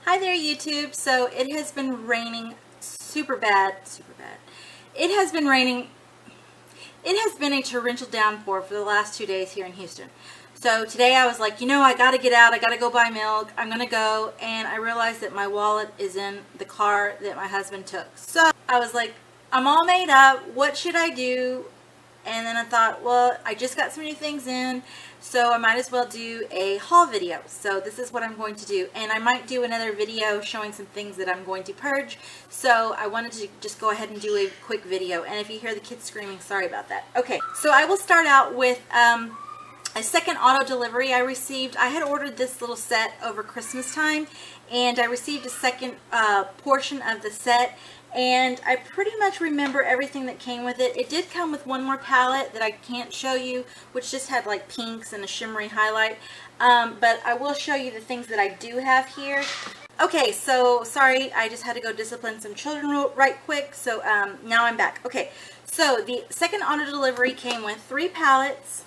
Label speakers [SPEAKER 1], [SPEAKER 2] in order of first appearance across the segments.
[SPEAKER 1] Hi there, YouTube. So it has been raining super bad. It has been raining. It has been a torrential downpour for the last 2 days here in Houston. So today I was like, I gotta get out. I gotta go buy milk. I'm gonna go, and I realized that my wallet is in the car that my husband took. So I was like, I'm all made up. What should I do? And then I thought, well, I just got some new things in, so I might as well do a haul video. So this is what I'm going to do. And I might do another video showing some things that I'm going to purge. So I wanted to just go ahead and do a quick video. And if you hear the kids screaming, sorry about that. Okay, so I will start out with a second auto delivery I received. I had ordered this little set over Christmas time, and I received a second portion of the set. And I pretty much remember everything that came with it. It did come with one more palette that I can't show you, which just had like pinks and a shimmery highlight. But I will show you the things that I do have here. Okay, so sorry, I just had to go discipline some children right quick. So now I'm back. Okay, so the second auto delivery came with 3 palettes,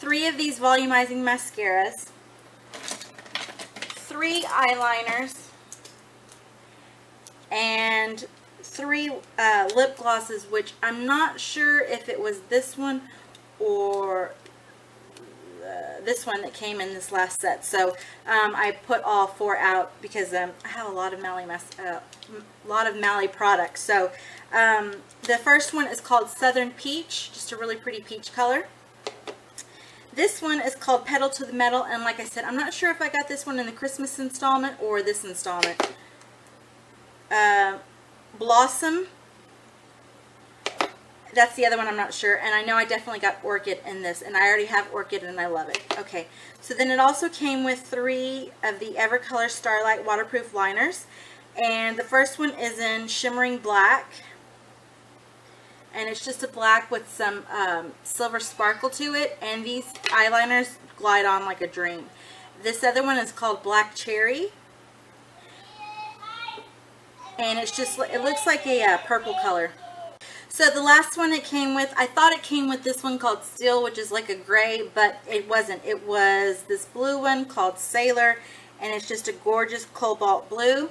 [SPEAKER 1] 3 of these volumizing mascaras, 3 eyeliners, and 3 lip glosses, which I'm not sure if it was this one or this one that came in this last set. So I put all 4 out because I have a lot of Mally products. So the first one is called Southern Peach, just a really pretty peach color. This one is called Pedal to the Metal, and like I said, I'm not sure if I got this one in the Christmas installment or this installment. Blossom, that's the other one, I'm not sure, and I know I definitely got Orchid in this, and I already have Orchid and I love it. Okay, so then it also came with 3 of the Evercolor Starlight waterproof liners, and the first one is in shimmering black, and it's just a black with some silver sparkle to it, and these eyeliners glide on like a dream. This other one is called Black Cherry, and it's just, it looks like a purple color. So the last one it came with, I thought it came with this one called Steel, which is like a gray, but it wasn't. It was this blue one called Sailor, and it's just a gorgeous cobalt blue.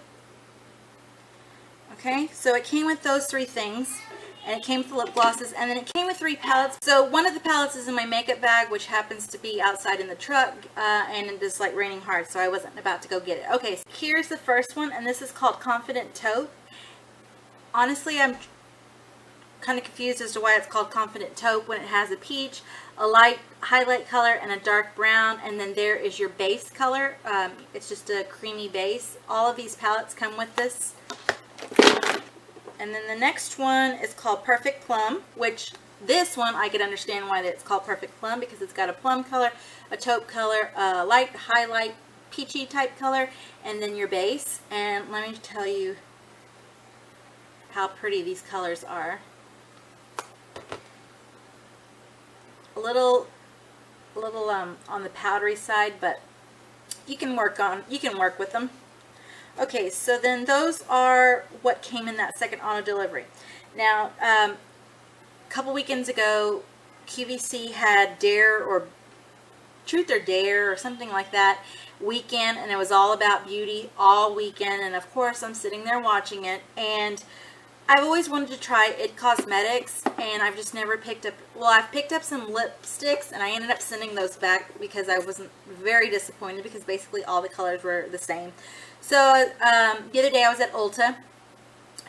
[SPEAKER 1] Okay, so it came with those 3 things, and it came with the lip glosses, and then it came with 3 palettes. So one of the palettes is in my makeup bag, which happens to be outside in the truck, and it is like raining hard, so I wasn't about to go get it. Okay, so here's the first one, and this is called Confident Taupe. Honestly, I'm kind of confused as to why it's called Confident Taupe when it has a peach, a light highlight color, and a dark brown, and then there is your base color. It's just a creamy base. All of these palettes come with this. And then the next one is called Perfect Plum, which this one I could understand why it's called Perfect Plum, because it's got a plum color, a taupe color, a light highlight peachy type color, and then your base. And let me tell you how pretty these colors are. A little on the powdery side, but you can work with them. Okay, so then those are what came in that second auto delivery. Now, a couple weekends ago, QVC had Dare or Truth or Dare or something like that weekend, and it was all about beauty all weekend. And of course, I'm sitting there watching it, and I've always wanted to try IT Cosmetics, and I've just never picked up, well, I've picked up some lipsticks, and I ended up sending those back because I wasn't very disappointed, because basically all the colors were the same. So the other day I was at Ulta,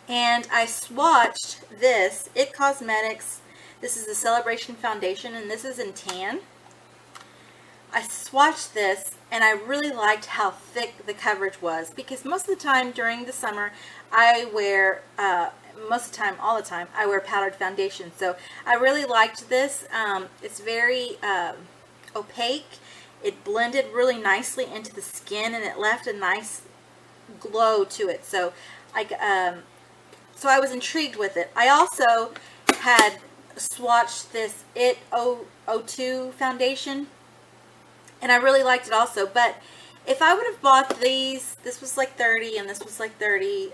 [SPEAKER 1] and I swatched this IT Cosmetics. This is the Celebration Foundation, and this is in tan. I swatched this, and I really liked how thick the coverage was, because most of the time during the summer I wear, all the time, I wear powdered foundation. So I really liked this. It's very opaque. It blended really nicely into the skin, and it left a nice glow to it. So I was intrigued with it. I also had swatched this IT 02 foundation, and I really liked it also. But if I would have bought these, this was like 30 and this was like 30,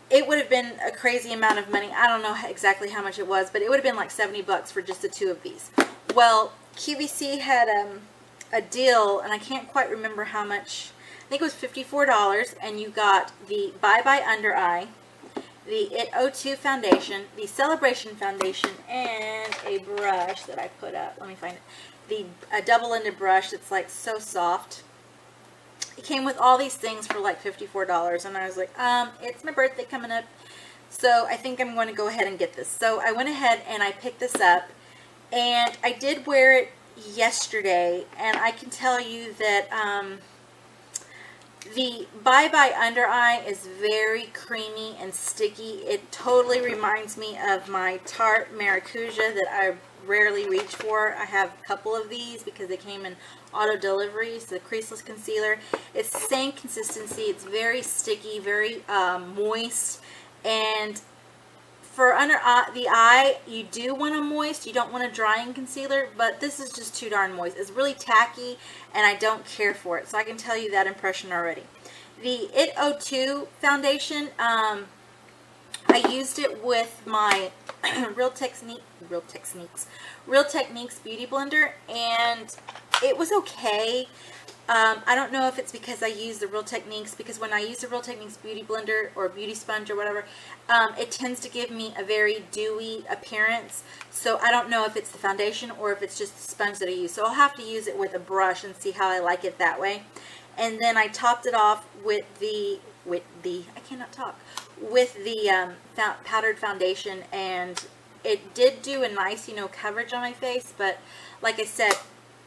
[SPEAKER 1] it would have been a crazy amount of money. I don't know exactly how much it was, but it would have been like 70 bucks for just the 2 of these. Well, QVC had a deal, and I can't quite remember how much. think it was $54, and you got the Bye Bye Under Eye, the It 02 foundation, the Celebration foundation, and a brush that I put up. Let me find it. A double-ended brush that's like so soft. It came with all these things for like $54, and I was like, it's my birthday coming up, so I think I'm going to go ahead and get this. So I went ahead and I picked this up, and I did wear it yesterday, and I can tell you that the Bye Bye Under Eye is very creamy and sticky. It totally reminds me of my Tarte Maracuja that I rarely reach for. I have a couple of these because they came in auto deliveries, the creaseless concealer. It's the same consistency. It's very sticky, very moist, and for under the eye, you do want a moist. You don't want a drying concealer, but this is just too darn moist. It's really tacky, and I don't care for it. So I can tell you that impression already. The It 02 foundation, I used it with my Real Techniques Beauty Blender, and it was okay. I don't know if it's because I use the Real Techniques, because when I use the Real Techniques Beauty Blender or Beauty Sponge or whatever, it tends to give me a very dewy appearance. So I don't know if it's the foundation or if it's just the sponge that I use. So I'll have to use it with a brush and see how I like it that way. And then I topped it off with the powdered foundation, and it did do a nice, coverage on my face, but like I said,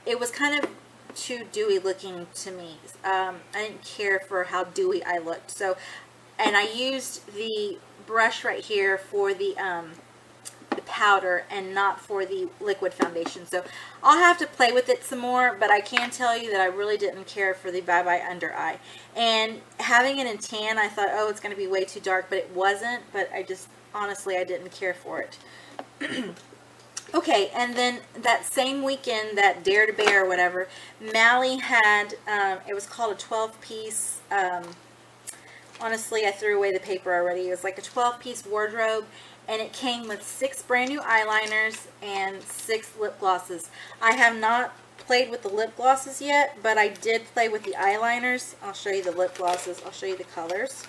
[SPEAKER 1] it was kind of too dewy looking to me. I didn't care for how dewy I looked. So, and I used the brush right here for the powder and not for the liquid foundation. So I'll have to play with it some more, but I can tell you that I really didn't care for the Bye Bye Under Eye. And having it in tan, I thought, oh, it's going to be way too dark, but it wasn't. But I just, honestly, I didn't care for it. Okay, and then that same weekend, that Dare to Bear or whatever, Mally had, it was called a 12-piece, honestly, I threw away the paper already. It was like a 12-piece wardrobe, and it came with 6 brand new eyeliners and 6 lip glosses. I have not played with the lip glosses yet, but I did play with the eyeliners. I'll show you the lip glosses. I'll show you the colors.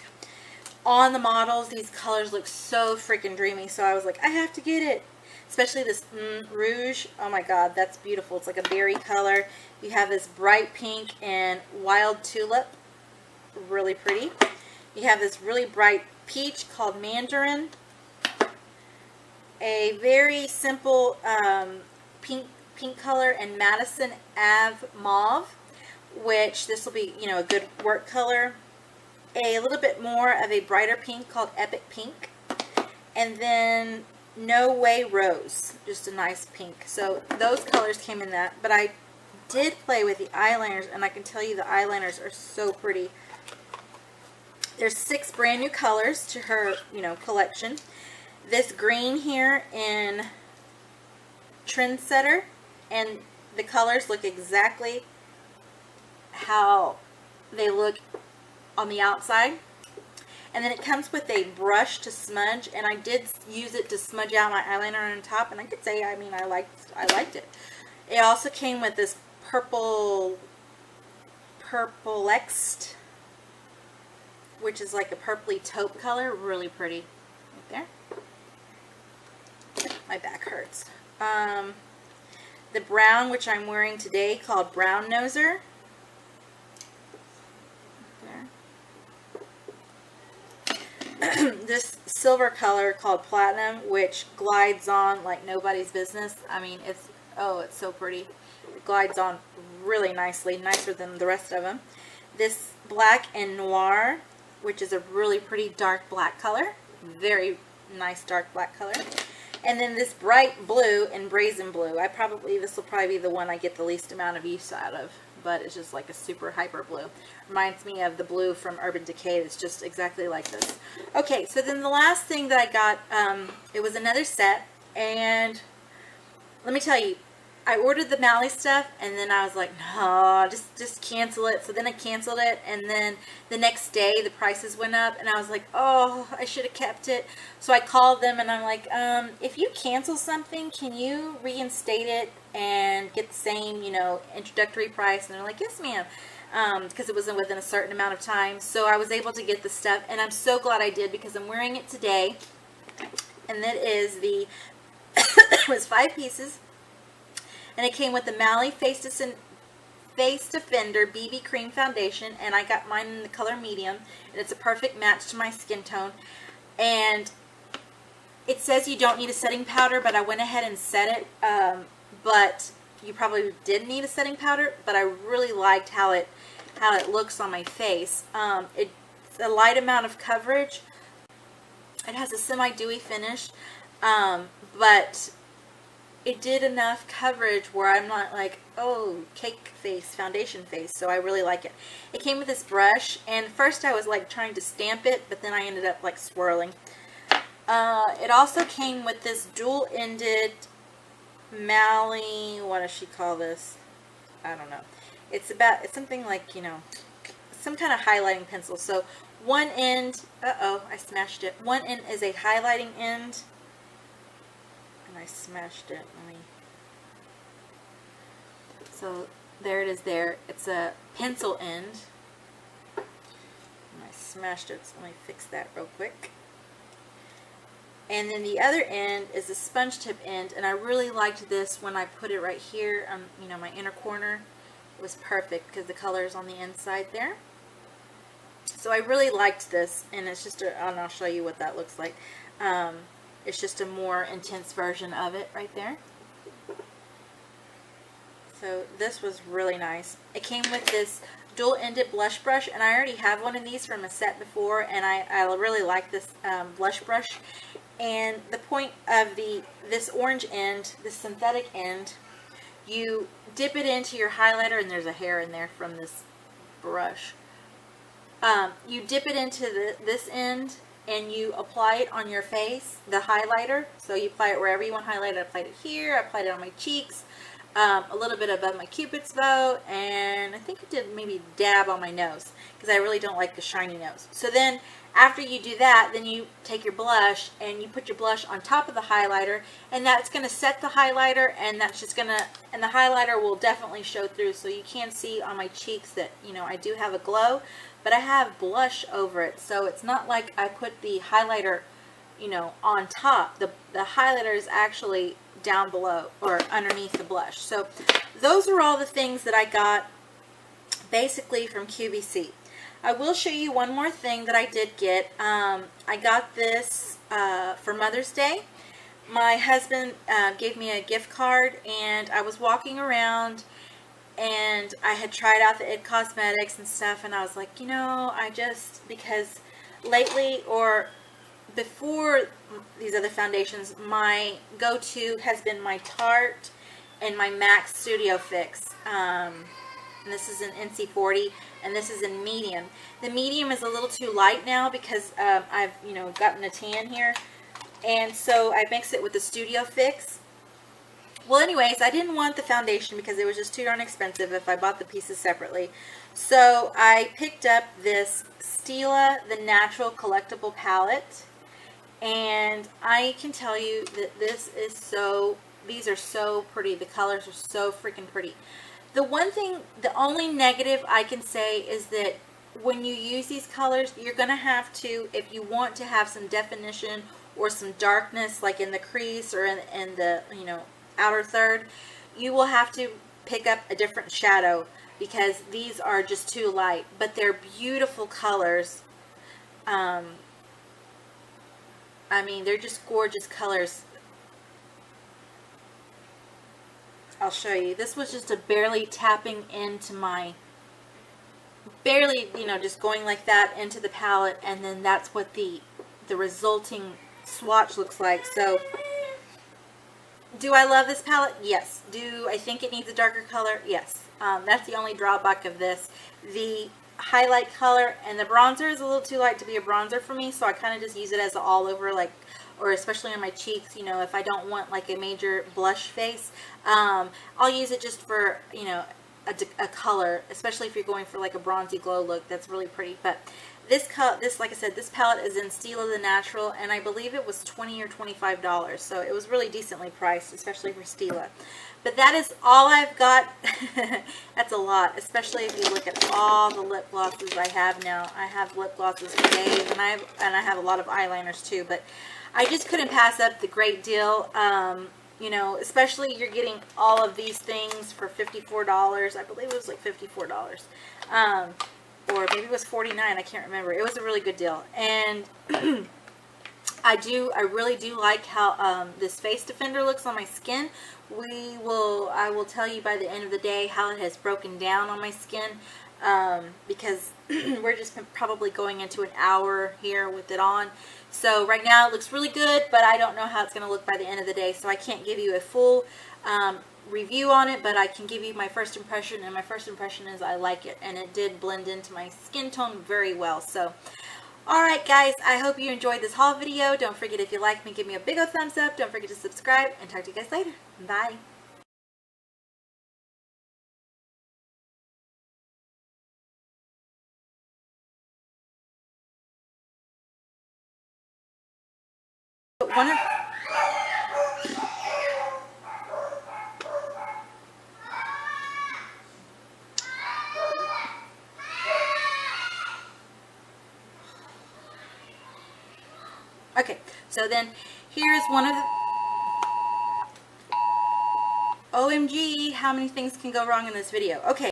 [SPEAKER 1] On the models, these colors look so freaking dreamy, so I was like, I have to get it. Especially this Rouge. Oh my god, that's beautiful. It's like a berry color. You have this bright pink and wild tulip. Really pretty. You have this really bright peach called Mandarin. A very simple pink color, and Madison Ave Mauve, which this will be, a good work color. A little bit more of a brighter pink called Epic Pink. And then No Way Rose, just a nice pink. So those colors came in that, but I did play with the eyeliners, and I can tell you the eyeliners are so pretty. There's 6 brand new colors to her, collection. This green here in Trendsetter, and the colors look exactly how they look on the outside. And then it comes with a brush to smudge, and I did use it to smudge out my eyeliner on top, and I could say, I liked it. It also came with this Purple-xed, which is like a purpley taupe color, really pretty. Right there. My back hurts. The brown, which I'm wearing today, called Brownnoser. This silver color called Platinum, which glides on like nobody's business. I mean, it's so pretty. It glides on really nicely, nicer than the rest of them. This black and Noir, which is a really pretty dark black color. Very nice dark black color. And then this bright blue and Brazen blue. This will probably be the one I get the least amount of use out of, but it's just like a super hyper blue. Reminds me of the blue from Urban Decay. It's just exactly like this. Okay, so then the last thing that I got, it was another set, and let me tell you, I ordered the Mally stuff, and then I was like, no, just cancel it. So then I canceled it, and then the next day the prices went up, and I was like, oh, I should have kept it. So I called them, and I'm like, if you cancel something, can you reinstate it and get the same, introductory price? And they're like, yes, ma'am. because it wasn't within a certain amount of time. So I was able to get the stuff, and I'm so glad I did because I'm wearing it today. And that is the, it was 5 pieces, and it came with the Mauve Face Defender BB Cream Foundation, and I got mine in the color medium, and it's a perfect match to my skin tone. And it says you don't need a setting powder, but I went ahead and set it, but you probably did need a setting powder, but I really liked how it looks on my face. It's a light amount of coverage. It has a semi-dewy finish, but it did enough coverage where I'm not like, oh, cake face, foundation face, so I really like it. It came with this brush, and first I was like trying to stamp it, but then I ended up like swirling. It also came with this dual-ended Mally, what does she call this? I don't know. It's something like, you know, some kind of highlighting pencil. So one end, uh-oh, I smashed it. One end is a highlighting end, and I smashed it. So there it is there. It's a pencil end, and I smashed it, so let me fix that real quick. And then the other end is a sponge tip end, and I really liked this when I put it right here on, you know, my inner corner. It was perfect because the color is on the inside there. So I really liked this, and it's just and I'll show you what that looks like. It's just a more intense version of it right there. So this was really nice. It came with this dual-ended blush brush, and I already have one of these from a set before, and I really like this blush brush. And the point of this orange end, this synthetic end, you dip it into your highlighter, and there's a hair in there from this brush. You dip it into this end, and you apply it on your face, the highlighter. So you apply it wherever you want to highlight it. I applied it here, I applied it on my cheeks, a little bit above my cupid's bow, and I think I did maybe dab on my nose because I really don't like the shiny nose. So then after you do that, then you take your blush and you put your blush on top of the highlighter, and that's going to set the highlighter, and that's just going to, and the highlighter will definitely show through. So you can see on my cheeks that, you know, I do have a glow, but I have blush over it. So it's not like I put the highlighter, you know, on top. The highlighter is actually down below or underneath the blush. So those are all the things that I got basically from QVC. I will show you one more thing that I did get. I got this for Mother's Day. My husband gave me a gift card, and I was walking around, and I had tried out the IT Cosmetics and stuff, and I was like, you know, because lately or before these other foundations, my go-to has been my Tarte and my MAC Studio Fix. And this is in NC40, and this is in medium. The medium is a little too light now because I've, you know, gotten a tan here, and so I mix it with the Studio Fix. Well, anyways, I didn't want the foundation because it was just too darn expensive if I bought the pieces separately. So I picked up this Stila the Natural Collectible Palette, and I can tell you that this is so, these are so pretty. The colors are so freaking pretty. The one thing, the only negative I can say is that when you use these colors, you're going to have to, if you want to have some definition or some darkness, like in the crease or in the, you know, outer third, you will have to pick up a different shadow because these are just too light. But they're beautiful colors. I mean, they're just gorgeous colors. I'll show you. This was just a barely tapping into my, barely, you know, just going like that into the palette, and then that's what the resulting swatch looks like. So, do I love this palette? Yes. Do I think it needs a darker color? Yes. That's the only drawback of this. The highlight color and the bronzer is a little too light to be a bronzer for me, so I kind of just use it as an all over, like, or especially on my cheeks, you know, if I don't want like a major blush face. I'll use it just for, you know, a color, especially if you're going for like a bronzy glow look. That's really pretty. But this like I said, this palette is in Stila the Natural, and I believe it was $20 or $25, so it was really decently priced, especially for Stila. But that is all I've got. That's a lot, especially if you look at all the lip glosses I have now. I have lip glosses for days, and I have a lot of eyeliners too. But I just couldn't pass up the great deal. You know, especially you're getting all of these things for $54. I believe it was like $54. Or maybe it was $49. I can't remember. It was a really good deal. And I really do like how this face defender looks on my skin. I will tell you by the end of the day how it has broken down on my skin, because we're just probably going into an hour here with it on. So right now it looks really good, but I don't know how it's going to look by the end of the day, so I can't give you a full review on it, but I can give you my first impression, and my first impression is I like it, and it did blend into my skin tone very well. So alright guys, I hope you enjoyed this haul video. Don't forget, if you like me, give me a big old thumbs up. Don't forget to subscribe, and talk to you guys later. Bye. Okay, so then here's one of the... OMG, how many things can go wrong in this video? Okay.